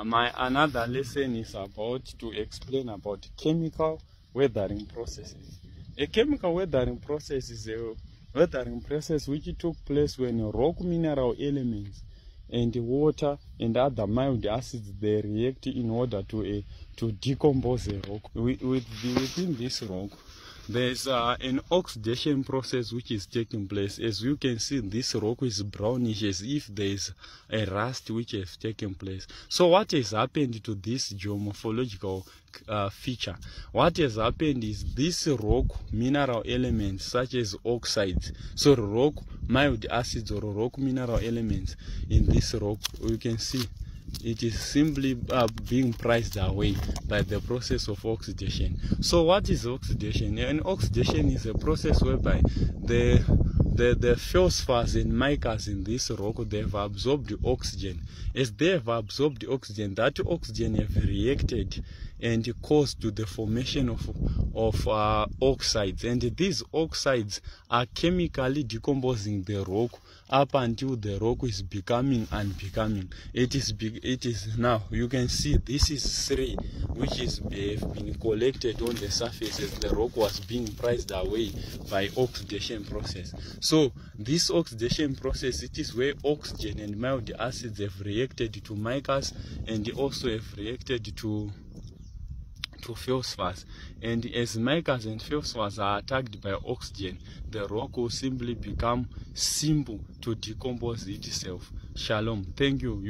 My another lesson is about to explain about chemical weathering processes. A chemical weathering process is a weathering process which took place when rock mineral elements and water and other mild acids they react in order to decompose a rock. Within this rock, there's an oxidation process which is taking place. As you can see, this rock is brownish as if there's a rust which has taken place. So what has happened to this geomorphological feature? What has happened is this rock mineral elements such as oxides, so rock mild acids or rock mineral elements in this rock, you can see it is simply being priced away by the process of oxidation. So what is oxidation? And oxidation is a process whereby the feldspars and micas in this rock, they have absorbed oxygen. As they have absorbed oxygen, that oxygen have reacted and caused to the formation of oxides, and these oxides are chemically decomposing the rock up until the rock is becoming unbecoming. It is now, you can see this is 3 which is been collected on the surface as the rock was being priced away by oxidation process. So this oxidation process, it is where oxygen and mild acids have reacted to micas and also have reacted to feldspars, and as micas and feldspars are attacked by oxygen, the rock will simply become simple to decompose itself. Shalom. Thank you.